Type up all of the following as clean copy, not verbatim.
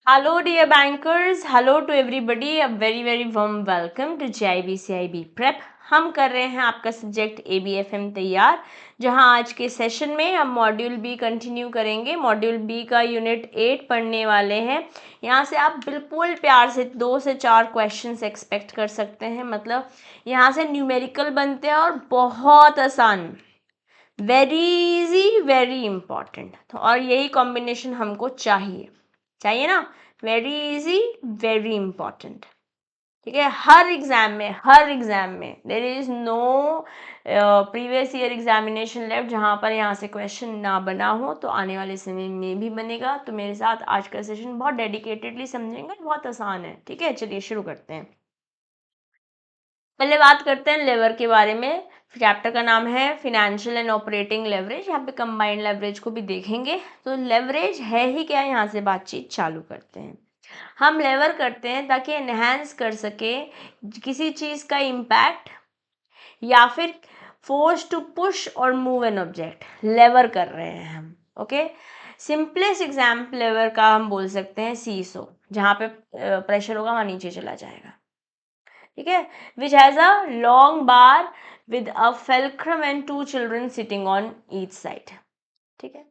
Hello, dear bankers. Hello to everybody. A very warm welcome to JIBCIB Prep. हम कर रहे हैं आपका सब्जेक्ट ABFM तैयार, जहां आज के सेशन में हम मॉड्यूल बी कंटिन्यू करेंगे। मॉड्यूल बी का यूनिट 8 पढ़ने वाले हैं। यहाँ से आप बिल्कुल प्यार से 2 से 4 क्वेश्चंस एक्सपेक्ट कर सकते हैं। मतलब यहाँ से न्यूमेरिकल बनते हैं और बहुत आसान, वेरी इजी, वेरी इंपॉर्टेंट। और यही कॉम्बिनेशन हमको चाहिए ना। Very easy, very important. ठीक है, हर एग्जाम में there is no previous year examination left जहां पर यहाँ से क्वेश्चन ना बना हो, तो आने वाले समय में भी बनेगा। तो मेरे साथ आज का सेशन बहुत डेडिकेटेडली समझेंगे, बहुत आसान है। ठीक है, चलिए शुरू करते हैं। पहले बात करते हैं लेवर के बारे में। चैप्टर का नाम है फिनेंशियल एंड ऑपरेटिंग लेवरेज। यहाँ पे कंबाइंड लेवरेज को भी देखेंगे। तो लेवरेज है ही क्या, यहाँ से बातचीत चालू करते हैं। हम लेवर करते हैं ताकि एनहेंस कर सके किसी चीज का इम्पैक्ट, या फिर फोर्स टू पुश और मूव एन ऑब्जेक्ट, लेवर कर रहे हैं हम। ओके, सिंपलेस्ट एग्जाम्पल लेवर का हम बोल सकते हैं सीसो, जहाँ पे प्रेशर होगा वहाँ नीचे चला जाएगा। ठीक है, which has a long bar with a fulcrum and 2 children sitting on each side. ठीक है,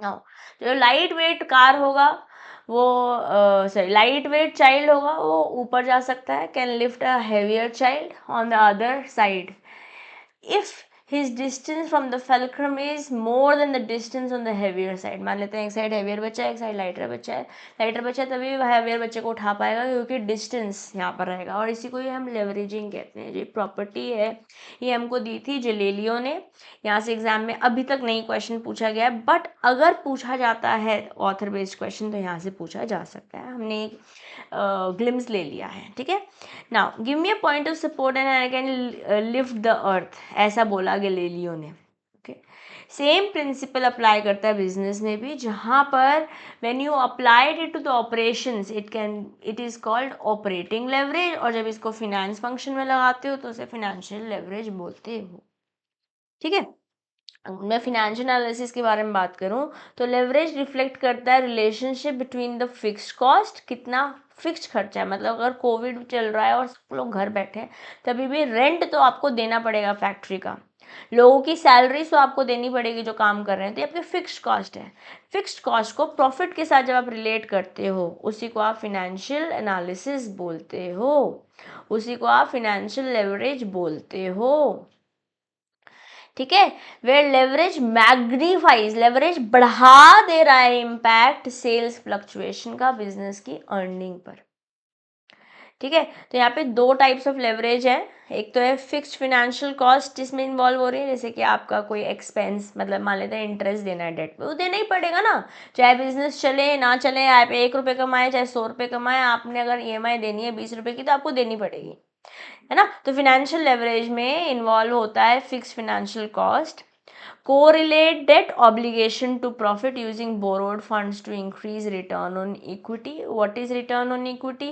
नाउ जो लाइट वेट कार होगा वो सॉरी लाइट वेट चाइल्ड होगा वो ऊपर जा सकता है, can lift a heavier child on the other side if his distance from the fulcrum is more than the distance on the heavier side। मान लेते हैं एक साइड हेवियर बच्चा है, एक साइड लाइटर बच्चा है। लाइटर बच्चा तभी वह हेवियर बच्चे को उठा पाएगा क्योंकि डिस्टेंस यहाँ पर रहेगा, और इसी को ही हम लेवरेजिंग कहते हैं। ये प्रॉपर्टी है, ये हमको दी थी जलेलियो ने। यहाँ से एग्जाम में अभी तक नहीं क्वेश्चन पूछा गया है, बट अगर पूछा जाता है ऑथर बेस्ड क्वेश्चन तो यहाँ से पूछा जा सकता है। हमने एक ग्लिम्स ले लिया है। ठीक है, now give me a point of support and I can lift the earth, ऐसा बोला गैलीलियो ने। ओके, सेम प्रिंसिपल अप्लाई करता है बिजनेस में भी, जहाँ पर when you applied it to the operations it is called operating leverage, और जब इसको फिनेंस फंक्शन में लगाते हो तो उसे फिनेंशियल लेवरेज बोलते हो। ठीक है, मैं फिनेंशियल एनालिसिस के बारे में बात करूं तो लेवरेज रिफ्लेक्ट करता है relationship between the fixed cost, कितना फिक्स्ड खर्चा है। मतलब अगर कोविड चल रहा है और सब लोग घर बैठे हैं, तभी भी रेंट तो आपको देना पड़ेगा फैक्ट्री का, लोगों की सैलरी तो आपको देनी पड़ेगी जो काम कर रहे हैं, तो ये आपकी फिक्स्ड कॉस्ट है। फिक्स्ड कॉस्ट को प्रॉफिट के साथ जब आप रिलेट करते हो, उसी को आप फिनेंशियल एनालिसिस बोलते हो, उसी को आप फिनेंशियल लेवरेज बोलते हो। ठीक है, वेयर लेवरेज मैग्नीफाइज, लेवरेज बढ़ा दे रहा है इम्पैक्ट सेल्स फ्लक्चुएशन का बिजनेस की अर्निंग पर। ठीक है, तो यहाँ पे 2 टाइप्स ऑफ लेवरेज है। एक तो है फिक्स्ड फिनेंशियल कॉस्ट, जिसमें इन्वॉल्व हो रही है, जैसे कि आपका कोई एक्सपेंस, मतलब मान लेते हैं इंटरेस्ट देना है डेट पे, वो देना ही पड़ेगा ना, चाहे बिजनेस चले ना चले, आप 1 रुपये कमाए चाहे 100 रुपये कमाए, आपने अगर EMI देनी है 20 रुपये की तो आपको देनी पड़ेगी, है ना। तो फिनेंशियल लेवरेज में इन्वॉल्व होता है fix financial cost, correlate debt obligation to profit using borrowed funds to increase return on equity। what is return on equity?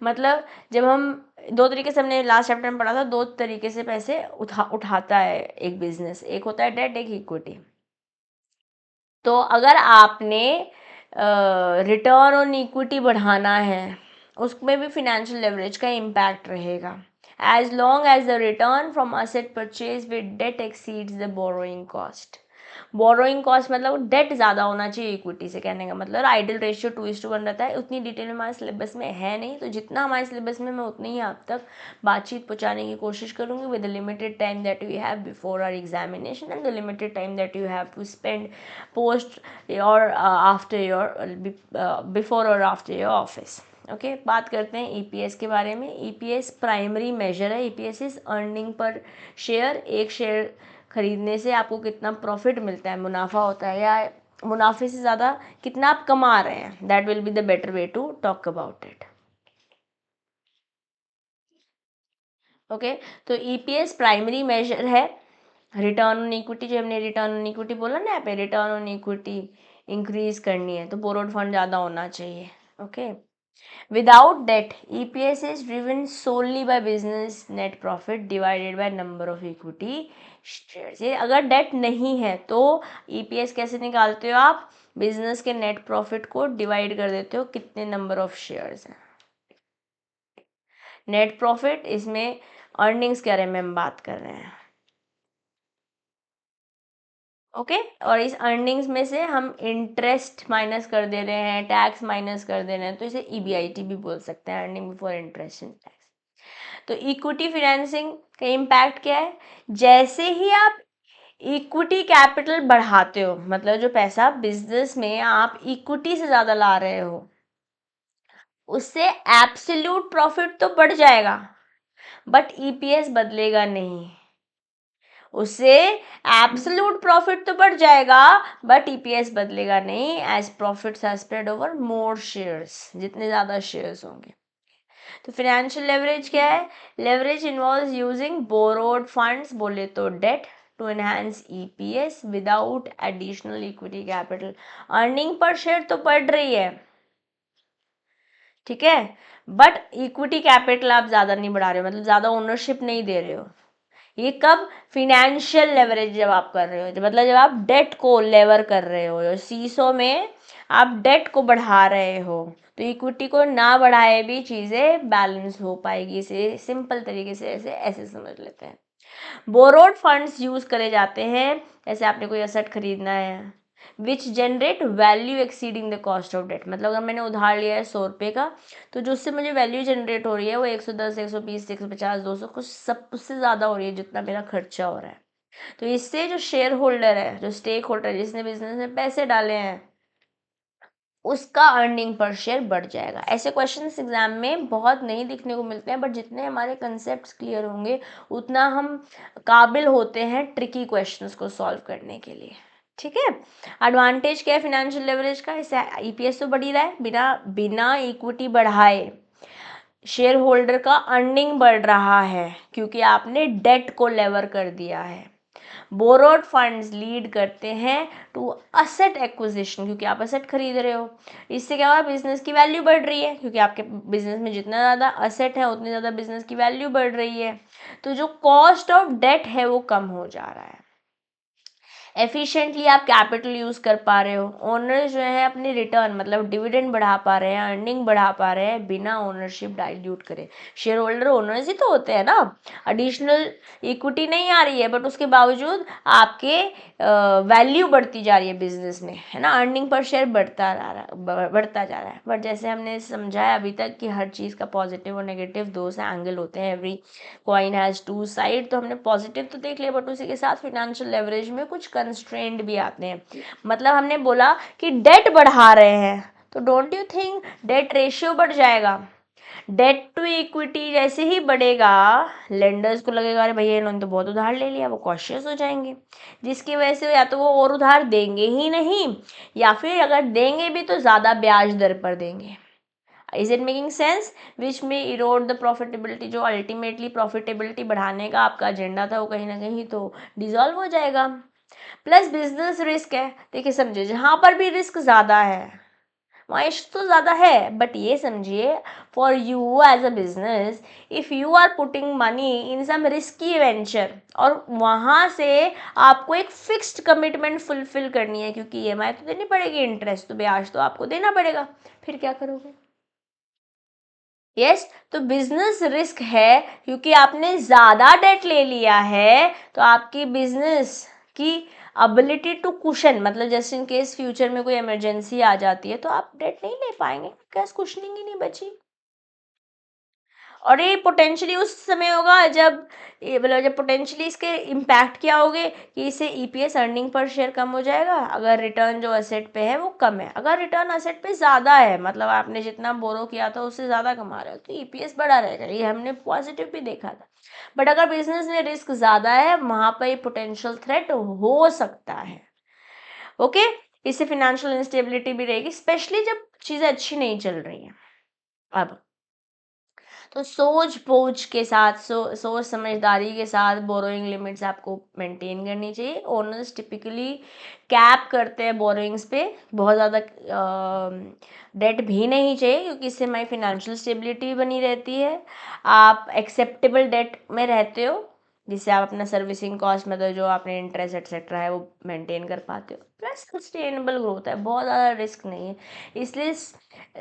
मतलब जब हम 2 तरीके से, हमने लास्ट चैप्टर में पढ़ा था, 2 तरीके से पैसे उठाता है एक बिजनेस, एक होता है डेट, एक इक्विटी। तो अगर आपने रिटर्न ऑन इक्विटी बढ़ाना है, उसमें भी फिनेंशियल लेवरेज का इम्पैक्ट रहेगा। As long as the return from asset purchase with debt exceeds the borrowing cost. Borrowing cost मतलब डेट ज़्यादा होना चाहिए इक्विटी से, कहने का मतलब आइडल रेशियो 2:1 रहता है। उतनी डिटेल हमारे सिलेबस में है नहीं, तो जितना हमारे सिलेबस में मैं उतनी ही आप तक बातचीत पहुँचाने की कोशिश करूँगी with the limited time that we have before our examination and the limited time that you have to spend post और आफ्टर योर बिफोर और आफ्टर योर ऑफिस। ओके, बात करते हैं EPS के बारे में। EPS प्राइमरी मेजर है। EPS is earning per share. एक शेयर खरीदने से आपको कितना प्रॉफिट मिलता है, मुनाफा होता है, या मुनाफे से ज़्यादा कितना आप कमा रहे हैं, that will be the better way to talk about it. Okay, तो EPS प्राइमरी मेजर है। रिटर्न ऑन इक्विटी, जो हमने रिटर्न ऑन इक्विटी बोला ना, यहाँ पे रिटर्न ऑन इक्विटी इंक्रीज करनी है तो बोरोड फंड ज़्यादा होना चाहिए। Okay, without debt EPS is driven solely by business net profit divided by number of equity shares. ये अगर डेट नहीं है तो ईपीएस कैसे निकालते हो आप? बिजनेस के नेट प्रॉफिट को डिवाइड कर देते हो कितने नंबर ऑफ शेयर्स हैं। नेट प्रॉफिट, इसमें अर्निंग्स के बारे में हम बात कर रहे हैं, ओके। और इस अर्निंग्स में से हम इंटरेस्ट माइनस कर दे रहे हैं, टैक्स माइनस कर दे रहे हैं, तो इसे ईबीआईटी भी बोल सकते हैं, earning before interest and tax. तो इक्विटी फाइनेंसिंग का इम्पैक्ट क्या है? जैसे ही आप इक्विटी कैपिटल बढ़ाते हो, मतलब जो पैसा बिजनेस में आप इक्विटी से ज़्यादा ला रहे हो, उससे एब्सोल्यूट प्रॉफिट तो बढ़ जाएगा बट ईपीएस बदलेगा नहीं। उससे एब्सोल्यूट प्रॉफिट तो बढ़ जाएगा बट ईपीएस बदलेगा नहीं, as profits are spread over more shares, जितने ज़्यादा शेयर्स होंगे। तो फाइनेंशियल लेवरेज क्या है? Leverage involves using borrowed funds, बोले तो debt, to enhance EPS without additional equity capital. Earning per share तो बढ़ रही है, ठीक है, बट इक्विटी कैपिटल आप ज़्यादा नहीं बढ़ा रहे हो, मतलब ज़्यादा ओनरशिप नहीं दे रहे हो। ये कब? फिनेंशियल लेवरेज जब आप कर रहे हो, मतलब जब आप डेट को लेवर कर रहे हो, सीसो में आप डेट को बढ़ा रहे हो, तो इक्विटी को ना बढ़ाए भी चीज़ें बैलेंस हो पाएगी। इसे सिंपल तरीके से ऐसे समझ लेते हैं। बोरोड फंड्स यूज करे जाते हैं, जैसे आपने कोई एसेट खरीदना है, which generate value exceeding the cost of debt, मतलब अगर मैंने उधार लिया है 100 रुपये का, तो जो उससे मुझे वैल्यू जनरेट हो रही है वो 110, 120, 150, 200, कुछ सब उससे ज़्यादा हो रही है जितना मेरा खर्चा हो रहा है। तो इससे जो शेयर होल्डर है, जो स्टेक होल्डर है, जिसने बिजनेस में पैसे डाले हैं, उसका अर्निंग पर शेयर बढ़ जाएगा। ऐसे क्वेश्चंस एग्जाम में बहुत नहीं दिखने को मिलते हैं, बट जितने हमारे कंसेप्ट क्लियर होंगे उतना हम काबिल होते हैं ट्रिकी क्वेश्चंस को सॉल्व करने के लिए, ठीक है। एडवांटेज क्या है फिनेंशियल लेवरेज का? इससे ईपीएस तो बढ़ ही रहा है, बिना बिना इक्विटी बढ़ाए शेयर होल्डर का अर्निंग बढ़ रहा है, क्योंकि आपने डेट को लेवर कर दिया है। बोरोड फंड्स लीड करते हैं टू असेट एक्विजिशन, क्योंकि आप असेट खरीद रहे हो। इससे क्या होगा? बिजनेस की वैल्यू बढ़ रही है, क्योंकि आपके बिजनेस में जितना ज़्यादा असेट है उतनी ज़्यादा बिजनेस की वैल्यू बढ़ रही है। तो जो कॉस्ट ऑफ डेट है वो कम हो जा रहा है। एफिशिएंटली आप कैपिटल यूज कर पा रहे हो। ओनर जो है अपने रिटर्न, मतलब डिविडेंड बढ़ा पा रहे हैं, अर्निंग बढ़ा पा रहे हैं बिना ओनरशिप डाइल्यूट करे। शेयर होल्डर ओनर्स ही तो होते हैं ना। एडिशनल इक्विटी नहीं आ रही है बट उसके बावजूद आपके वैल्यू बढ़ती जा रही है बिजनेस में, है ना, अर्निंग पर शेयर बढ़ता जा रहा है। बट जैसे हमने समझाया अभी तक कि हर चीज़ का पॉजिटिव और नेगेटिव दो से एंगल होते हैं, every coin has two side. तो हमने पॉजिटिव तो देख लिया, बट उसी के साथ फिनेंशियल लेवरेज में कुछ कंस्ट्रेंट भी आते हैं। मतलब हमने बोला कि डेट बढ़ा रहे हैं, तो don't you think debt ratio बढ़ जाएगा? डेट टू इक्विटी जैसे ही बढ़ेगा, लेंडर्स को लगेगा अरे भैया इन्होंने तो बहुत उधार ले लिया, वो कॉशियस हो जाएंगे, जिसकी वजह से या तो वो और उधार देंगे ही नहीं, या फिर अगर देंगे भी तो ज़्यादा ब्याज दर पर देंगे। Is it making sense? Which में इरोड द प्रॉफिटेबिलिटी, जो अल्टीमेटली प्रॉफिटेबिलिटी बढ़ाने का आपका एजेंडा था वो कहीं ना कहीं तो डिजॉल्व हो जाएगा। प्लस बिजनेस रिस्क है, देखिए समझिए, जहाँ पर भी रिस्क ज़्यादा है वहाँ इश्क तो ज़्यादा है, बट ये समझिए for you as a business, if you are putting money in some risky venture, और वहाँ से आपको एक फिक्स्ड कमिटमेंट फुलफिल करनी है, क्योंकि ईएमआई तो देनी पड़ेगी, इंटरेस्ट तो ब्याज तो आपको देना पड़ेगा, फिर क्या करोगे? यस, तो बिजनेस रिस्क है, क्योंकि आपने ज़्यादा डेट ले लिया है, तो आपकी बिजनेस की अबिलिटी टू कुशन, मतलब जस्ट इन केस फ्यूचर में कोई इमरजेंसी आ जाती है तो आप डेट नहीं ले पाएंगे, कैश कुशनिंग ही नहीं बची। और ये पोटेंशियली उस समय होगा जब ये मतलब जब पोटेंशियली इसके इम्पैक्ट क्या होंगे कि इससे ईपीएस, अर्निंग पर शेयर कम हो जाएगा अगर रिटर्न जो असेट पे है वो कम है। अगर रिटर्न असेट पे ज़्यादा है, मतलब आपने जितना बोरो किया था उससे ज़्यादा कमा रहे हो, तो ईपीएस बढ़ा रहेगा, ये हमने पॉजिटिव भी देखा था। बट अगर बिजनेस में रिस्क ज़्यादा है, वहाँ पर ये पोटेंशियल थ्रेट हो सकता है, ओके। इससे फिनेंशियल इंस्टेबिलिटी भी रहेगी, स्पेशली जब चीज़ें अच्छी नहीं चल रही हैं। अब तो सोच बूझ के साथ, सोच समझदारी के साथ बोरोइंग लिमिट्स आपको मेंटेन करनी चाहिए। ओनर्स टिपिकली कैप करते हैं बोरोइंग्स पे, बहुत ज़्यादा डेट भी नहीं चाहिए, क्योंकि इससे हमारी फाइनेंशियल स्टेबिलिटी बनी रहती है। आप एक्सेप्टेबल डेट में रहते हो, जिससे आप अपना सर्विसिंग कॉस्ट मतलब जो आपने इंटरेस्ट एक्सेट्रा है वो मेंटेन कर पाते हो, प्लस सस्टेनेबल ग्रोथ है, बहुत ज़्यादा रिस्क नहीं है। इसलिए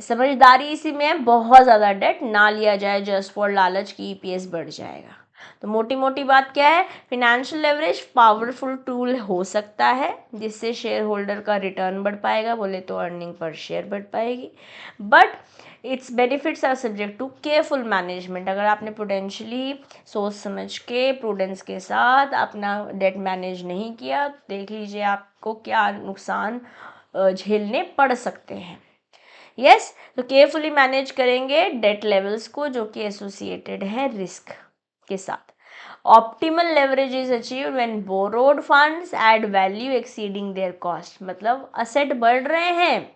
समझदारी इसी में है, बहुत ज़्यादा डेट ना लिया जाए जस्ट फॉर लालच की ईपीएस बढ़ जाएगा। तो मोटी मोटी बात क्या है, फिनेंशियल लेवरेज पावरफुल टूल हो सकता है जिससे शेयर होल्डर का रिटर्न बढ़ पाएगा, बोले तो अर्निंग पर शेयर बढ़ पाएगी, but its benefits are subject to careful management. अगर आपने पोटेंशियली सोच समझ के प्रूडेंस के साथ अपना डेट मैनेज नहीं किया, देख लीजिए आपको क्या नुकसान झेलने पड़ सकते हैं। यस, तो केयरफुली मैनेज करेंगे डेट लेवल्स को जो कि एसोसिएटेड है रिस्क के साथ। Optimal leverage is achieved when borrowed funds add value exceeding their cost, मतलब असेट बढ़ रहे हैं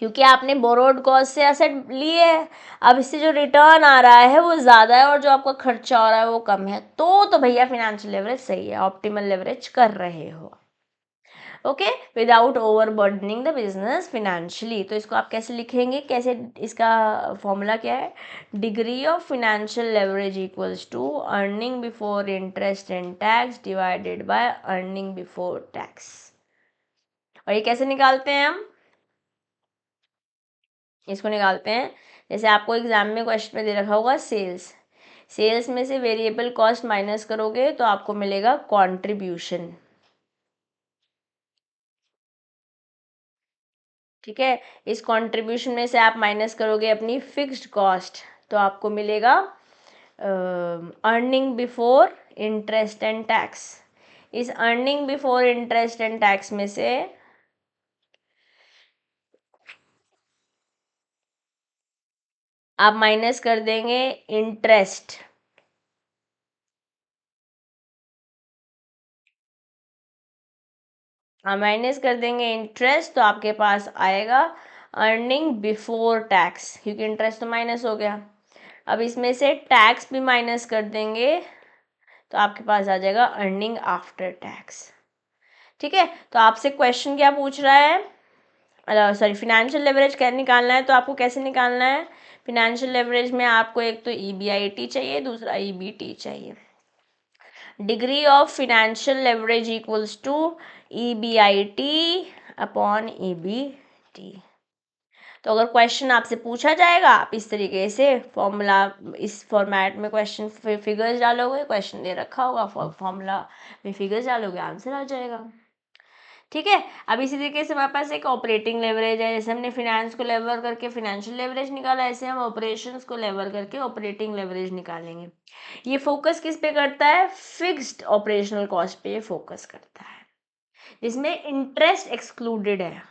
क्योंकि आपने बोरोड कॉस्ट से असेट लिए है, अब इससे जो रिटर्न आ रहा है वो ज़्यादा है और जो आपका खर्चा हो रहा है वो कम है, तो भैया फिनेंशियल लेवरेज सही है, ऑप्टिमल लेवरेज कर रहे हो। Okay, without over burdening the business financially. तो इसको आप कैसे लिखेंगे, कैसे, इसका फॉर्मूला क्या है, degree of financial leverage equals to earning before interest and tax divided by earning before tax. और ये कैसे निकालते हैं हम, इसको निकालते हैं जैसे आपको एग्जाम में क्वेश्चन में दे रखा होगा सेल्स, सेल्स में से वेरिएबल कॉस्ट माइनस करोगे तो आपको मिलेगा कंट्रीब्यूशन, ठीक है। इस कंट्रीब्यूशन में से आप माइनस करोगे अपनी फिक्स्ड कॉस्ट तो आपको मिलेगा earning before interest and tax. इस earning before interest and tax में से आप माइनस कर देंगे इंटरेस्ट, माइनस कर देंगे इंटरेस्ट तो आपके पास आएगा अर्निंग बिफोर टैक्स, क्योंकि इंटरेस्ट तो माइनस हो गया। अब इसमें से टैक्स भी माइनस कर देंगे तो आपके पास आ जाएगा अर्निंग आफ्टर टैक्स, ठीक है। तो आपसे क्वेश्चन क्या पूछ रहा है, सॉरी फिनेंशियल लेवरेज क्या निकालना है, तो आपको कैसे निकालना है, फिनेंशियल लेवरेज में आपको एक तो ईबीआईटी चाहिए, दूसरा ईबीटी चाहिए। Degree of financial leverage equals to EBIT upon EBT. तो अगर क्वेश्चन आपसे पूछा जाएगा आप इस तरीके से फॉर्मूला, इस फॉर्मेट में क्वेश्चन फिगर्स डालोगे, क्वेश्चन दे रखा होगा फॉर्मूला में फिगर्स डालोगे, आंसर आ जाएगा, ठीक है। अब इसी तरीके से हमारे पास एक ऑपरेटिंग लेवरेज है, जैसे हमने फिनेंस को लेवर करके फिनेंशियल लेवरेज निकाला, ऐसे हम ऑपरेशंस को लेवर करके ऑपरेटिंग लेवरेज निकालेंगे। ये फोकस किस पे करता है, फिक्स्ड ऑपरेशनल कॉस्ट पे फोकस करता है, जिसमें इंटरेस्ट एक्सक्लूडेड है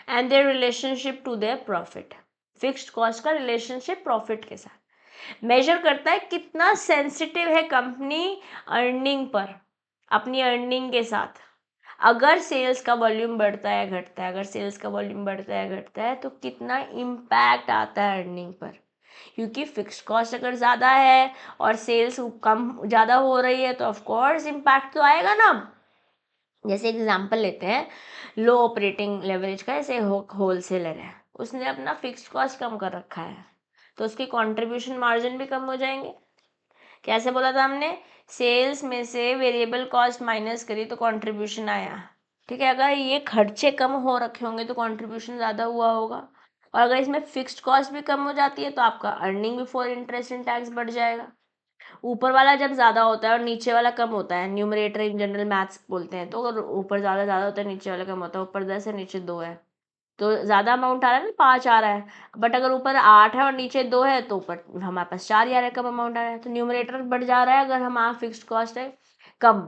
and their relationship to their profit. Fixed cost का रिलेशनशिप प्रॉफिट के साथ मेजर करता है कितना सेंसिटिव है कंपनी अर्निंग पर, अपनी अर्निंग के साथ। अगर सेल्स का वॉल्यूम बढ़ता है घटता है, अगर सेल्स का वॉल्यूम बढ़ता है घटता है तो कितना इम्पैक्ट आता है अर्निंग पर, क्योंकि फिक्स्ड कॉस्ट अगर ज़्यादा है और सेल्स कम ज़्यादा हो रही है तो ऑफ कोर्स इम्पैक्ट तो आएगा ना। जैसे एग्जांपल लेते हैं लो ऑपरेटिंग लेवरेज का, जैसे होलसेलर है, उसने अपना फिक्स्ड कॉस्ट कम कर रखा है तो उसके कंट्रीब्यूशन मार्जिन भी कम हो जाएंगे। कैसे बोला था हमने, सेल्स में से वेरिएबल कॉस्ट माइनस करी तो कंट्रीब्यूशन आया, ठीक है। अगर ये खर्चे कम हो रखे होंगे तो कंट्रीब्यूशन ज़्यादा हुआ होगा, और अगर इसमें फिक्स्ड कॉस्ट भी कम हो जाती है तो आपका earning before interest and tax बढ़ जाएगा। ऊपर वाला जब ज़्यादा होता है और नीचे वाला कम होता है, न्यूमरेटर इन जनरल मैथ्स बोलते हैं, तो अगर ऊपर ज़्यादा ज़्यादा होता है नीचे वाला कम होता है, ऊपर 10 है नीचे 2 है तो ज़्यादा अमाउंट आ रहा है ना, 5 आ रहा है, बट अगर ऊपर 8 है और नीचे 2 है तो ऊपर हमारे पास 4 ही आ रहा है, कम अमाउंट आ रहा है, तो न्यूमरेटर बढ़ जा रहा है अगर हमारा फिक्स्ड कॉस्ट है कम।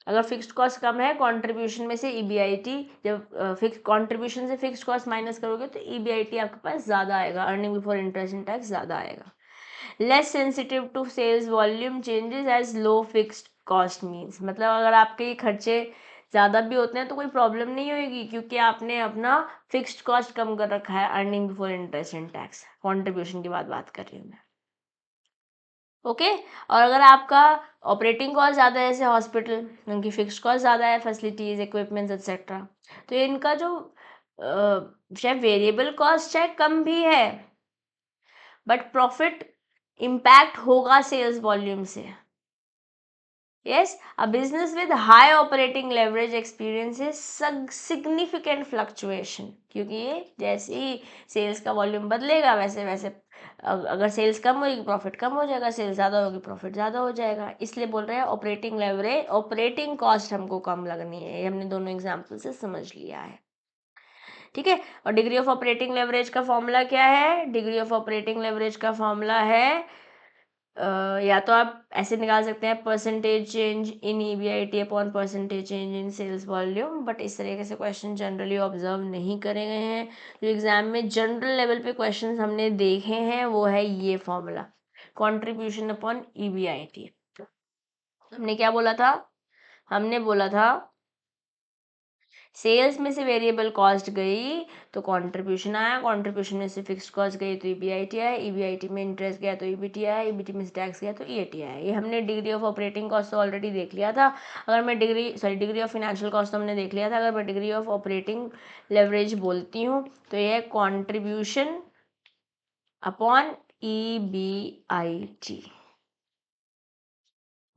अगर फिक्स्ड कॉस्ट कम है, कंट्रीब्यूशन में से ईबीआईटी, जब फिक्स कंट्रीब्यूशन से फिक्स्ड कॉस्ट माइनस करोगे तो ईबीआईटी आपके पास ज़्यादा आएगा, earning before interest and tax ज़्यादा आएगा। Less sensitive to sales volume changes as low fixed cost means, मतलब अगर आपके खर्चे ज़्यादा भी होते हैं तो कोई प्रॉब्लम नहीं होगी क्योंकि आपने अपना फिक्स्ड कॉस्ट कम कर रखा है, earning before interest and tax, contribution की बात कर रही हूँ मैं, ओके। और अगर आपका ऑपरेटिंग कॉस्ट ज़्यादा है, जैसे हॉस्पिटल, उनकी फिक्स्ड कॉस्ट ज़्यादा है, फैसिलिटीज़ इक्विपमेंट्स एक्सेट्रा, तो इनका जो चाहे वेरिएबल कॉस्ट चाहे कम भी है बट प्रॉफिट इम्पैक्ट होगा सेल्स वॉल्यूम से, Yes, a business with high operating leverage experiences significant fluctuation, क्योंकि ये जैसे ही सेल्स का वॉल्यूम बदलेगा वैसे वैसे अगर सेल्स कम होगी प्रॉफिट कम हो जाएगा, सेल्स ज़्यादा होगी प्रॉफिट ज़्यादा हो जाएगा, इसलिए बोल रहे हैं ऑपरेटिंग लेवरेज, ऑपरेटिंग कॉस्ट हमको कम लगनी है। ये हमने दोनों एग्जाम्पल से समझ लिया है, ठीक है। और डिग्री ऑफ ऑपरेटिंग लेवरेज का फॉर्मूला क्या है? डिग्री ऑफ ऑपरेटिंग लेवरेज का फॉर्मूला है या तो आप ऐसे निकाल सकते हैं percentage change in EBIT upon percentage change in sales volume, but इस तरीके से क्वेश्चन जनरली ऑब्जर्व नहीं करे गए हैं। जो एग्जाम में जनरल लेवल पे क्वेश्चंस हमने देखे हैं वो है ये फॉर्मूला, कंट्रीब्यूशन अपॉन ईबीआईटी। हमने क्या बोला था? हमने बोला था सेल्स में से वेरिएबल कॉस्ट गई तो कंट्रीब्यूशन आया, कंट्रीब्यूशन में से फिक्स्ड कॉस्ट गई तो ईबीआईटी आया, ईबीआईटी में इंटरेस्ट गया तो ईबीटी आया, ईबीटी में से टैक्स गया तो ईएटी आया। ये हमने डिग्री ऑफ ऑपरेटिंग कॉस्ट तो ऑलरेडी देख लिया था। अगर मैं डिग्री ऑफ फाइनेंशियल कॉस्ट तो हमने देख लिया था। अगर मैं डिग्री ऑफ ऑपरेटिंग लेवरेज बोलती हूँ तो यह है contribution upon EBIT,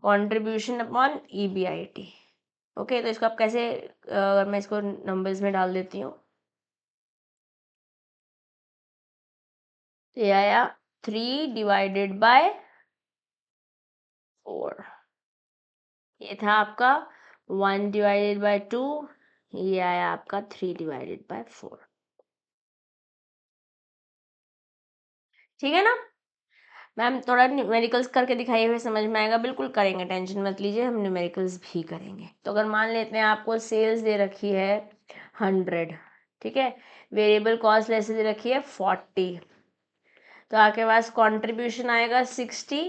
contribution upon EBIT. Okay, तो इसको आप कैसे, अगर मैं इसको नंबर्स में डाल देती हूँ तो ये आया 3 डिवाइडेड बाय 4, ये था आपका 1 डिवाइडेड बाय 2, ये आया आपका 3 डिवाइडेड बाय 4। ठीक है ना मैम? थोड़ा न्यूमेरिकल्स करके दिखाइए, हुए समझ में आएगा। बिल्कुल करेंगे, टेंशन मत लीजिए, हम न्यूमेरिकल्स भी करेंगे। तो अगर मान लेते हैं आपको सेल्स दे रखी है 100, ठीक है, वेरिएबल कॉस्ट ऐसे दे रखी है 40, तो आपके पास कंट्रीब्यूशन आएगा 60,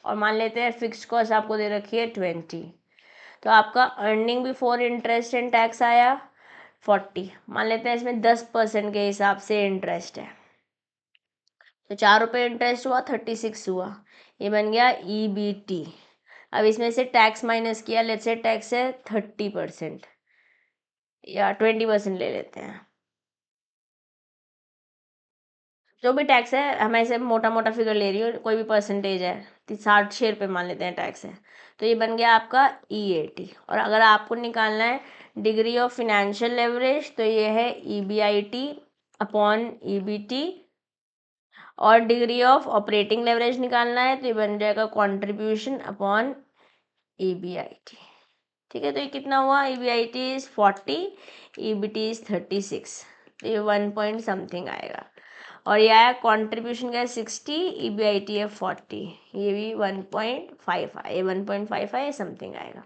और मान लेते हैं फिक्स्ड कॉस्ट आपको दे रखी है 20, तो आपका earning before interest and tax आया 40। मान लेते हैं इसमें 10% के हिसाब से इंटरेस्ट है, तो 4 रुपये इंटरेस्ट हुआ 36 हुआ, ये बन गया ईबीटी। अब इसमें से टैक्स माइनस किया, लेट्स से टैक्स है 30% या 20% ले लेते हैं, जो भी टैक्स है, हम ऐसे मोटा मोटा फिगर ले रही हूँ, कोई भी परसेंटेज है, 60 रुपये मान लेते हैं टैक्स है, तो ये बन गया आपका ईएटी। और अगर आपको निकालना है डिग्री ऑफ फिनेंशियल लेवरेज तो ये है ईबीआईटी अपॉन ईबीटी, और डिग्री ऑफ ऑपरेटिंग लेवरेज निकालना है तो ये बन जाएगा कंट्रीब्यूशन अपॉन ईबीआईटी। ठीक है, तो ये कितना हुआ? ईबीआईटी इज 40, ईबीटी इज 36, तो ये 1 पॉइंट समथिंग आएगा। और ये आया कंट्रीब्यूशन का 60, ईबीआईटी है 40, ये भी 1.5 आए, 1.5 आए समथिंग आएगा।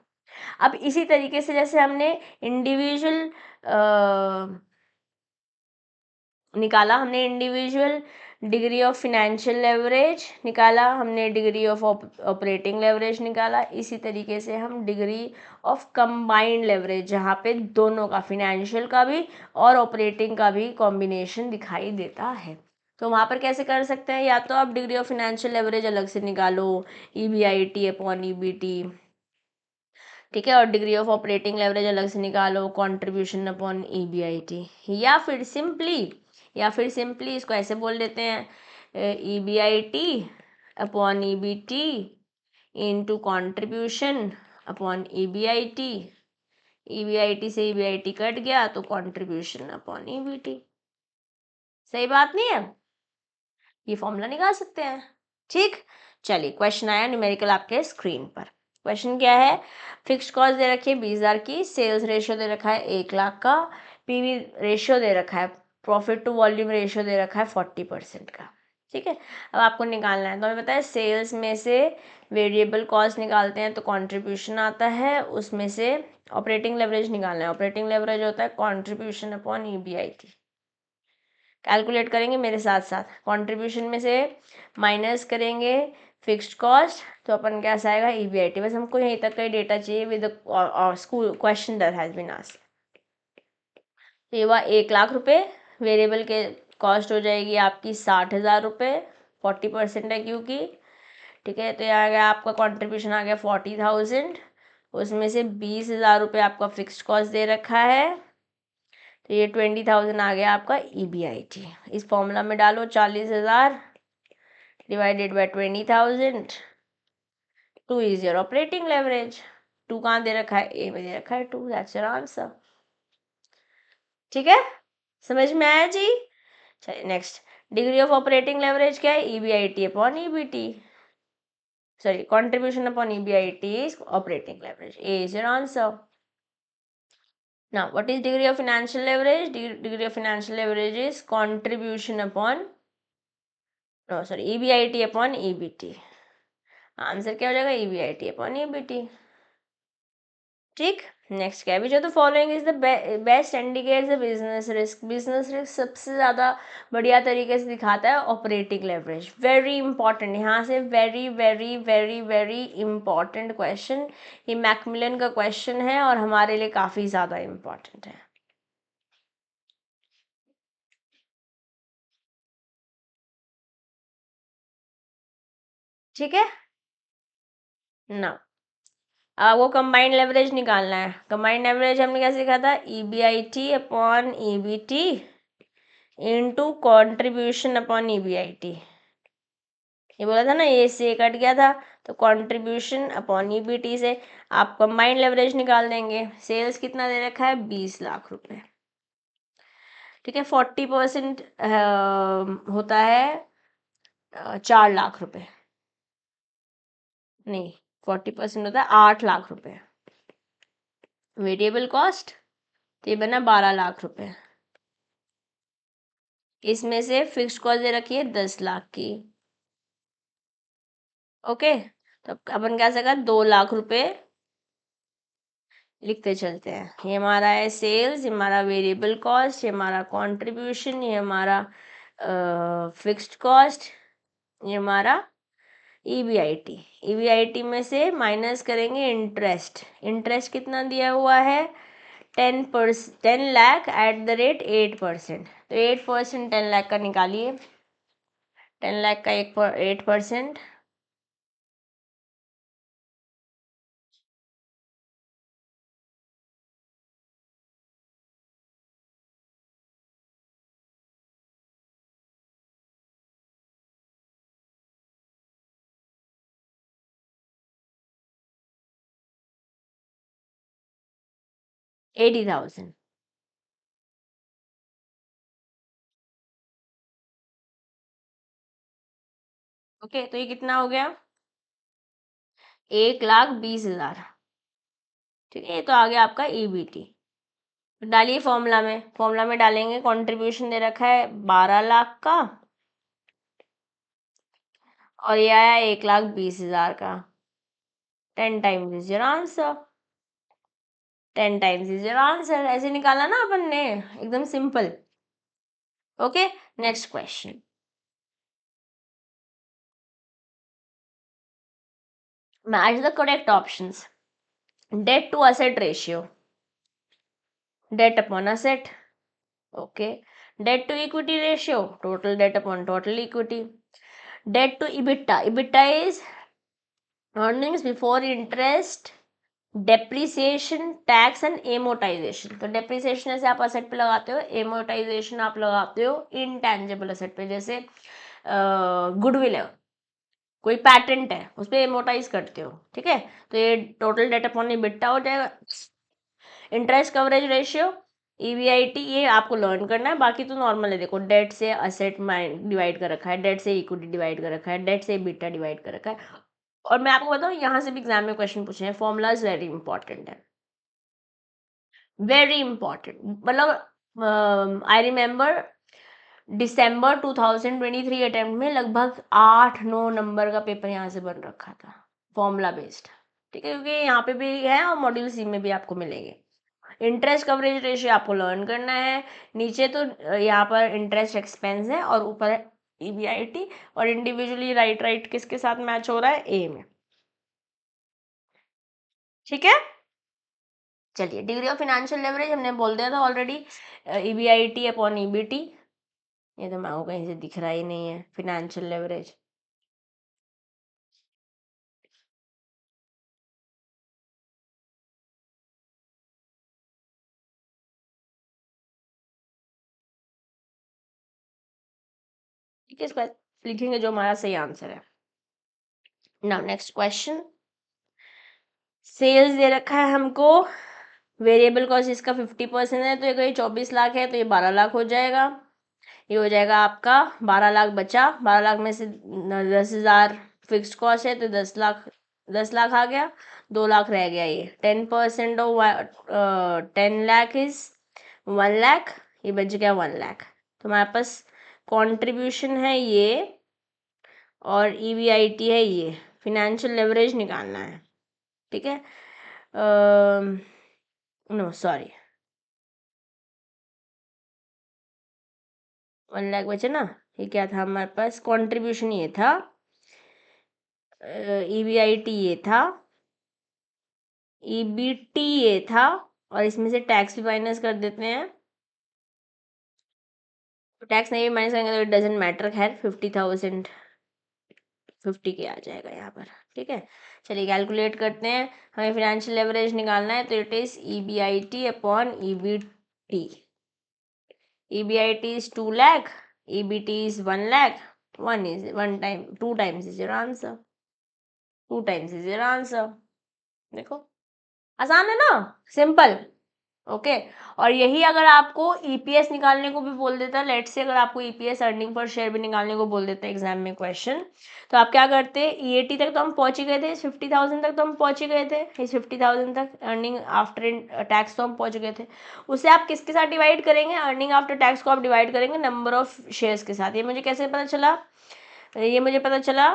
अब इसी तरीके से जैसे हमने इंडिविजुअल निकाला, हमने individual degree of financial leverage निकाला, हमने डिग्री ऑफ ऑपरेटिंग लेवरेज निकाला, इसी तरीके से हम डिग्री ऑफ कंबाइंड लेवरेज, जहाँ पे दोनों का, फिनेंशियल का भी और ऑपरेटिंग का भी कॉम्बिनेशन दिखाई देता है, तो वहाँ पर कैसे कर सकते हैं? या तो आप डिग्री ऑफ फिनेंशियल लेवरेज अलग से निकालो, ईबीआईटी अपॉन ईबीटी, ठीक है, और डिग्री ऑफ ऑपरेटिंग लेवरेज अलग से निकालो, कंट्रीब्यूशन अपॉन ईबीआईटी, या फिर सिंपली इसको ऐसे बोल देते हैं EBIT upon EBT into contribution upon EBIT, EBIT से ईबीआईटी कट गया तो कंट्रीब्यूशन अपॉन ईबीटी। सही बात नहीं है? ये फॉर्मूला निकाल सकते हैं। ठीक, चलिए क्वेश्चन आया न्यूमेरिकल आपके स्क्रीन पर। क्वेश्चन क्या है? फिक्स्ड कॉस्ट दे रखी है 20,000 की, सेल्स रेशियो दे रखा है 1,00,000 का, पीवी रेशियो दे रखा है, प्रॉफिट टू वॉल्यूम रेशियो दे रखा है 40% का। ठीक है, अब आपको निकालना है, तो हमें पता है सेल्स में से वेरिएबल कॉस्ट निकालते हैं तो कंट्रीब्यूशन आता है, उसमें से ऑपरेटिंग लेवरेज निकालना है, ऑपरेटिंग लेवरेज होता है कंट्रीब्यूशन अपॉन ईबीआईटी। कैलकुलेट करेंगे मेरे साथ साथ, कंट्रीब्यूशन में से माइनस करेंगे फिक्स्ड कॉस्ट तो अपन क्या आएगा? ईबीआईटी। बस हमको यहीं तक का ही डेटा चाहिए with school question that has been asked. तो ये हुआ 1,00,000 रुपये, वेरिएबल के कॉस्ट हो जाएगी आपकी 60,000 रुपये, 40% है क्योंकि, ठीक है, तो ये आ गया आपका कंट्रीब्यूशन आ गया 40,000, उसमें से 20,000 रुपये आपका फिक्स्ड कॉस्ट दे रखा है, तो ये 20,000 आ गया आपका ईबीआईटी। इस फॉर्मूला में डालो 40,000 divided by 20,000 2 is your operating leverage. 2 कहाँ दे रखा है, ए में दे रखा है 2, दैट्स योर आंसर। ठीक है, समझ में आया जी। चलिए next, degree of operating leverage क्या है, EBIT upon EBT, sorry contribution upon EBIT is operating leverage, A is your answer. Now, what is degree of financial leverage? Degree of financial leverage is contribution upon, no sorry, EBIT upon EBT. Answer क्या हो जाएगा, EBIT upon EBT। ठीक, next क्या है, which of the following is the best indicates the business risk. Business risk सबसे ज़्यादा बढ़िया तरीके से दिखाता है ऑपरेटिंग लेवरेज। वेरी इंपॉर्टेंट, यहाँ से very very very very important question, ये मैकमिलन का क्वेश्चन है और हमारे लिए काफ़ी ज़्यादा इंपॉर्टेंट है। ठीक है ना, वो कंबाइंड लेवरेज निकालना है। कंबाइंड लेवरेज हमने क्या सीखा था, EBIT upon EBT into contribution upon EBIT. ये बोला था ना, ए से कट गया था, तो कंट्रीब्यूशन अपॉन ईबीटी से आप कंबाइंड लेवरेज निकाल देंगे। सेल्स कितना दे रखा है, 20 लाख रुपए। ठीक है, 40% होता है 4 लाख रुपए, नहीं 40% होता है 8 लाख रुपए। वेरिएबल कॉस्ट तो ये बना 12 लाख रुपए। इसमें से फिक्स्ड कॉस्ट दे रखी है 10 लाख की। ओके, तो अपन क्या सका 2 लाख रुपए लिखते चलते हैं। ये हमारा है सेल्स, ये हमारा वेरिएबल कॉस्ट, ये हमारा कंट्रीब्यूशन, ये हमारा फिक्स्ड कॉस्ट, ये हमारा ईबीआईटी। ईबीआईटी में से माइनस करेंगे इंटरेस्ट। इंटरेस्ट कितना दिया हुआ है, 10 लाख एट द रेट 8%। तो 8% 10 लाख का निकालिए, 10 लाख का 8%, $80,000। ओके, तो ये कितना हो गया, 1,20,000। ठीक है, ये तो आ गया आपका ईबीटी। डालिए फॉर्मूला में, फॉर्मूला में डालेंगे, कंट्रीब्यूशन दे रखा है 12 लाख का और ये आया 1,20,000 का। 10 times is your answer, 10 times is your answer. ऐसे निकाला ना अपन ने, एकदम simple. Okay, next question, match the correct options. Debt to asset ratio, debt upon asset. Okay, debt to equity ratio, total debt upon total equity. Debt to EBITDA, EBITDA is earnings before interest, depreciation, tax and amortisation. तो depreciation जैसे आप asset पे लगाते हो, amortisation आप लगाते हो intangible asset पे, जैसे गुडविल है, कोई पैटेंट है, उस पर एमोटाइज करते हो। ठीक है, तो ये टोटल डेट अपॉन EBITDA हो जाएगा। इंटरेस्ट कवरेज रेशियो, ईबीआईटी, ये आपको लर्न करना है, बाकी तो नॉर्मल है। देखो, डेट से असेट में डिवाइड कर रखा है, डेट से इक्विटी डिवाइड कर रखा है, डेट से EBITDA डिवाइड कर रखा है। और मैं आपको बताऊँ, यहाँ से भी एग्जाम में क्वेश्चन पूछे हैं, फॉर्मूलाज वेरी इंपॉर्टेंट है, वेरी इंपॉर्टेंट। मतलब आई रिमेम्बर दिसंबर 2023 अटेम्प्ट में लगभग 8-9 नंबर का पेपर यहाँ से बन रखा था, फॉर्मूला बेस्ड। ठीक है, क्योंकि यहाँ पे भी है और मॉड्यूल सी में भी आपको मिलेंगे। इंटरेस्ट कवरेज रेशियो आपको लर्न करना है। नीचे तो यहाँ पर इंटरेस्ट एक्सपेंस है और ऊपर है ईबीआईटी, और इंडिविजुअली राइट राइट किसके साथ मैच हो रहा है, ए में। ठीक है, चलिए, डिग्री ऑफ फाइनेंशियल लेवरेज हमने बोल दिया था ऑलरेडी, ईबीआईटी अपॉन ईबीटी। ये तो मैं कहीं से दिख रहा ही नहीं है, फाइनेंशियल लेवरेज। ठीक है, इसको लिखेंगे जो हमारा सही आंसर है। नाउ नेक्स्ट क्वेश्चन, सेल्स दे रखा है हमको, वेरिएबल कॉस्ट इसका 50% है, तो ये कोई 24 लाख है, तो ये 12 लाख हो जाएगा। ये हो जाएगा आपका 12 लाख बचा, 12 लाख में से 10,000 फिक्स्ड कॉस्ट है, तो 10 लाख आ गया, 2 लाख रह गया। ये 10% ऑफ 10 लाख इज 1 लाख, ये बच गया 1 लाख। तो हमारे पास कॉन्ट्रीब्यूशन है ये और EBIT है ये, फिनेंशियल लेवरेज निकालना है, ठीक है। नो सॉरी, 1 लाख बचे ना। ये क्या था हमारे पास, कॉन्ट्रीब्यूशन ये था, EBIT ये था, EBT ये था, और इसमें से टैक्स भी माइनस कर देते हैं। टैक्स नहीं भी माइनस करेंगे तो इट डजेंट मैटर, खैर 50,000 50 के आ जाएगा यहाँ पर, ठीक है। चलिए कैलकुलेट करते हैं, हमें फिनेंशियल लेवरेज निकालना है, तो it is EBIT upon EBT। EBIT is 2 lakh, EBT is 1 lakh, 2 times is your answer, 2 times is your answer। देखो आसान है ना, सिंपल, ओके। और यही अगर आपको EPS निकालने को भी बोल देता, लेट से अगर आपको EPS अर्निंग पर शेयर भी निकालने को बोल देता है एग्जाम में क्वेश्चन, तो आप क्या करते, EAT तक तो हम पहुंच ही गए थे, 50,000 तक तो हम पहुंच ही गए थे, इस 50,000 तक अर्निंग आफ्टर टैक्स तो हम पहुंच गए थे। उसे आप किसके साथ डिवाइड करेंगे, अर्निंग आफ्टर टैक्स को आप डिवाइड करेंगे नंबर ऑफ शेयर्स के साथ। ये मुझे कैसे पता चला, ये मुझे पता चला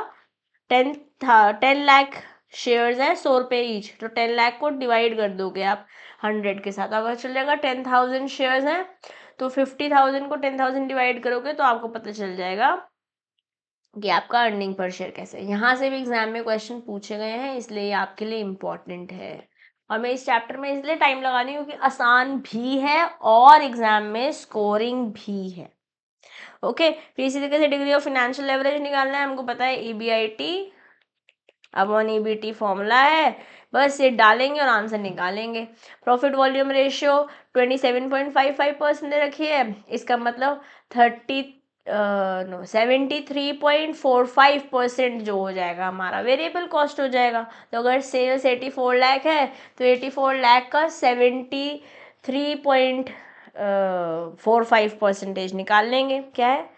10 लाख शेयर्स हैं, 100 रुपये ईच, तो 10 लाख को डिवाइड कर दोगे आप 100 के साथ, अगर चल जाएगा 10,000 शेयर्स हैं, तो 50,000 को 10,000 डिवाइड करोगे तो आपको पता चल जाएगा कि आपका अर्निंग पर शेयर कैसे है। यहाँ से भी एग्जाम में क्वेश्चन पूछे गए हैं, इसलिए ये आपके लिए इम्पोर्टेंट है। और मैं इस चैप्टर में इसलिए टाइम लगा रही हूँ क्योंकि आसान भी है और एग्जाम में स्कोरिंग भी है, ओके। फिर इसी तरीके से डिग्री ऑफ फाइनेंशियल लेवरेज निकालना है, हमको पता है EBIT अपॉन EBT फॉर्मूला है, बस ये डालेंगे और आंसर निकालेंगे। प्रॉफिट वॉल्यूम रेशियो 27.55% दे रखी है, इसका मतलब 73.45% जो हो जाएगा हमारा वेरिएबल कॉस्ट हो जाएगा। तो अगर सेल्स 84 लाख है, तो 84 लाख का 73.45% निकाल लेंगे। क्या है,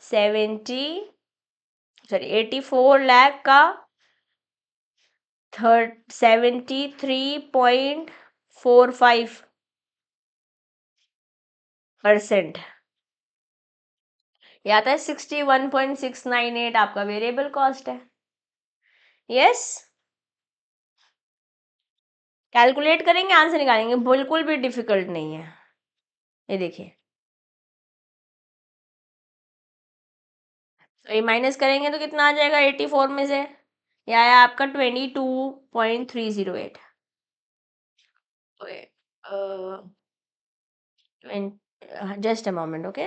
84 लाख का 73.45%, ये आता है 61.698 आपका वेरिएबल कॉस्ट है। यस, कैलकुलेट करेंगे आंसर निकालेंगे, बिल्कुल भी डिफिकल्ट नहीं है। ये देखिए, तो ये माइनस करेंगे तो कितना आ जाएगा 84 में से, ये आया आपका 22.308। Just a moment, okay,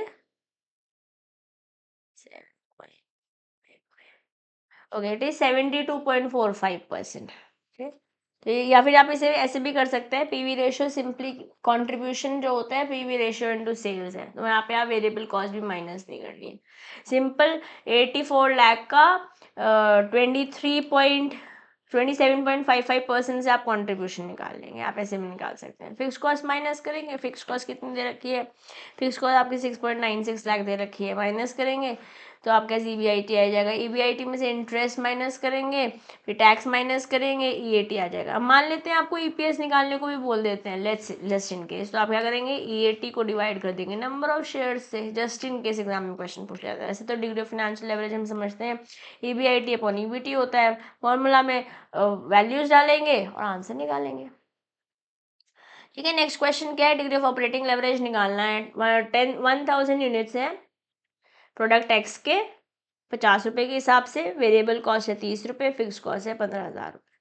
okay, it is 72.45%। तो या फिर आप इसे ऐसे भी कर सकते हैं, PV रेशियो सिंपली कंट्रीब्यूशन जो होता है PV रेशियो इनटू सेल्स है, तो यहाँ पे आप वेरिएबल कॉस्ट भी माइनस नहीं करनी है। सिंपल 84 लाख का 27.55% से आप कंट्रीब्यूशन निकाल लेंगे, आप ऐसे भी निकाल सकते हैं। फिक्स कॉस्ट माइनस करेंगे, फिक्स कॉस्ट कितनी दे रखी है, फिक्स कॉस्ट आपकी 6.96 लाख दे रखी है, माइनस करेंगे तो आपका EBIT आ जाएगा। EBIT में से इंटरेस्ट माइनस करेंगे, फिर टैक्स माइनस करेंगे, EAT आ जाएगा। अब मान लेते हैं आपको EPS निकालने को भी बोल देते हैं, लेट्स इन केस, तो आप क्या करेंगे, EAT को डिवाइड कर देंगे नंबर ऑफ शेयर्स से, जस्ट इन केस एग्जाम में क्वेश्चन पूछ जाता है। ऐसे तो डिग्री ऑफ फाइनेंशियल लेवरेज हम समझते हैं EBIT अपॉन EBT होता है, फॉर्मूला में वैल्यूज डालेंगे और आंसर निकालेंगे, ठीक है। नेक्स्ट क्वेश्चन क्या है, डिग्री ऑफ ऑपरेटिंग लेवरेज निकालना है। 1000 यूनिट्स है प्रोडक्ट एक्स के, 50 रुपये के हिसाब से, वेरिएबल कॉस्ट है 30 रुपये, फिक्स कॉस्ट है 15,000 रुपये।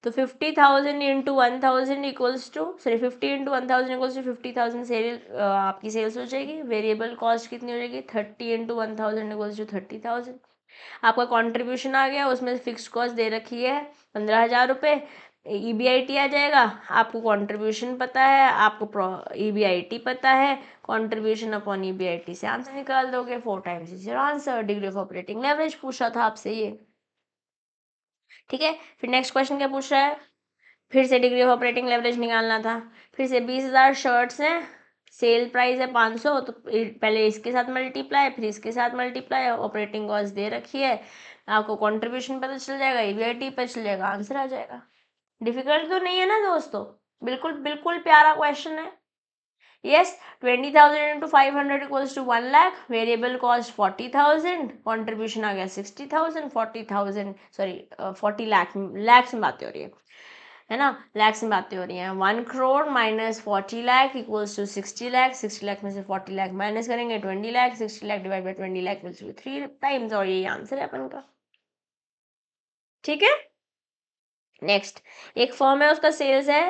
तो 50,000 into 1,000 equals to, sorry 50 into 1,000 equals to 50,000 sale आपकी सेल्स हो जाएगी। वेरिएबल कॉस्ट कितनी हो जाएगी, 30 इंटू 1,000 इक्वल्स टू 30,000। आपका कॉन्ट्रीब्यूशन आ गया, उसमें फिक्स कॉस्ट दे रखी है 15,000 रुपये, EBIT आ जाएगा। आपको कंट्रीब्यूशन पता है, आपको EBIT पता है, कंट्रीब्यूशन अपॉन EBIT से आंसर निकाल दोगे, 4 times is your answer. Degree of operating leverage पूछा था आपसे ये, ठीक है। फिर नेक्स्ट क्वेश्चन क्या पूछ रहा है, फिर से डिग्री ऑफ ऑपरेटिंग लेवरेज निकालना था, फिर से 20,000 शर्ट्स हैं, सेल प्राइस है 500, तो पहले इसके साथ मल्टीप्लाई, फिर इसके साथ मल्टीप्लाई, ऑपरेटिंग कॉस्ट दे रखी है, आपको कंट्रीब्यूशन पता चल जाएगा, ईबीआईटी पता चल जाएगा, आंसर आ जाएगा। डिफिकल्ट तो नहीं है ना दोस्तों, बिल्कुल बिल्कुल प्यारा क्वेश्चन है। Yes, 20,000 into 500 equals to 1 lakh. Variable cost 40,000. Contribution आ गया 60,000. 40,000 सॉरी 40 lakhs में बातें हो रही है ना, lakhs में बातें हो रही हैं। 1 crore minus 40 lakh equals to 60 lakh. 60 lakh में से 40 lakh माइनस करेंगे 20 lakh. 60 lakh divide by 20 lakh equals to 3 times, और यही आंसर है अपन का। ठीक है, नेक्स्ट एक फॉर्म है, उसका सेल्स है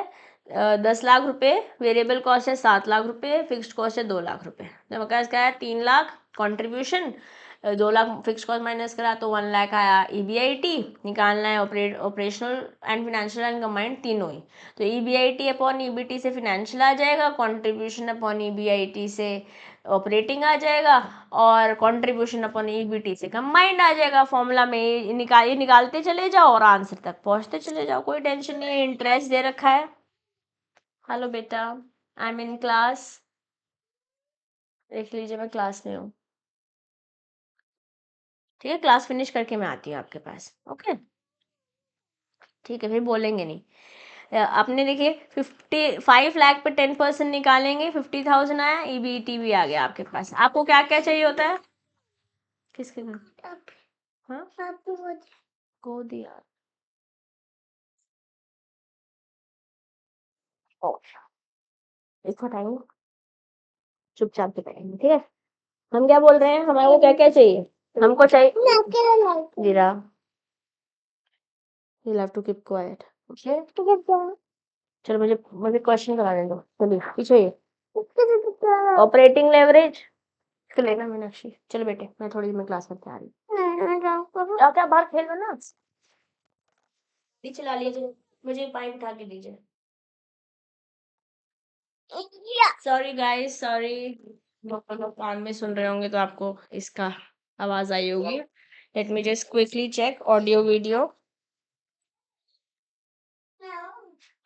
10 लाख रुपए, वेरिएबल कॉस्ट है 7 लाख रुपए, फिक्स्ड कॉस्ट है 2 लाख रुपए। तो क्या है 3 lakh contribution, 2 lakh fix cost minus करा तो 1 लाख आया ईबीआईटी। निकालना है operational and financial and combined तीनों ही। तो ईबीआईटी अपॉन ईबीटी से फिनेंशियल आ जाएगा, कंट्रीब्यूशन अपॉन ईबीआईटी से ऑपरेटिंग आ जाएगा, और कंट्रीब्यूशन अपॉन ईबीटी से कंबाइंड आ जाएगा। फॉर्मूला में ये निकालते चले जाओ और आंसर तक पहुंचते चले जाओ, कोई टेंशन नहीं है। इंटरेस्ट दे रखा है। हेलो बेटा, आई एम इन क्लास, देख लीजिए मैं क्लास में हूँ। ठीक है, क्लास फिनिश करके मैं आती हूँ आपके पास। ओके ठीक है, फिर बोलेंगे नहीं। आपने देखिए 55 लाख पे 10% निकालेंगे, 50,000 आया, ईबीटी भी आ गया आपके पास। आपको क्या क्या चाहिए होता है? किसके घर? हाँ को दिया। ओ, इसको हटाएंगे, चुपचाप बताएंगे, ठीक है। हम क्या बोल रहे हैं, हमारे को क्या क्या चाहिए? हमको चाहिए जीरा, you'll have to keep quiet, okay? चलो मुझे मुझे क्वेश्चन कराने दो, चलिए पीछे ये ऑपरेटिंग लेवरेज इसको लेना मीनाक्षी। चलो बेटे, मैं थोड़ी देर में क्लास में आ रही हूँ। क्या क्या बाहर खेल लो ना, चला लीजिए, मुझे पाइप उठा के दीजिए। सॉरी गाइस, सॉरी, लोग कान में सुन रहे होंगे तो आपको इसका आवाज आई होगी। Let me just quickly check audio video.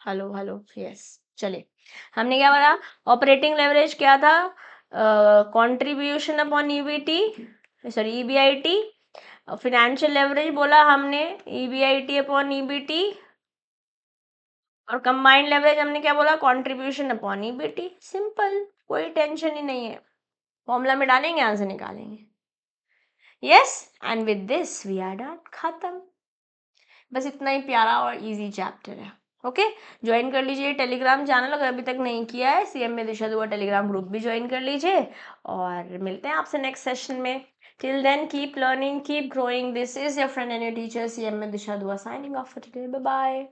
Hello hello, yes. चलिए, हमने क्या बोला, ऑपरेटिंग लेवरेज क्या था, contribution upon EBT, sorry EBIT. Financial leverage बोला हमने ईबीआईटी अपॉन ईबीटी, और कंबाइंड लेवरेज हमने क्या बोला, कंट्रीब्यूशन अपॉन ईबीटी। सिंपल, कोई टेंशन ही नहीं है, फॉर्मूला में डालेंगे आंसर निकालेंगे। Yes, and with this we are done, खत्म। बस इतना ही प्यारा और इजी चैप्टर है। ओके, ज्वाइन कर लीजिए टेलीग्राम चैनल अगर अभी तक नहीं किया है, सीएम में दिशा दुआ टेलीग्राम ग्रुप भी ज्वाइन कर लीजिए, और मिलते हैं आपसे नेक्स्ट सेशन में। Till then keep learning, keep growing. This is your friend and your teacher CM में Disha Dua, signing off for today. Bye bye.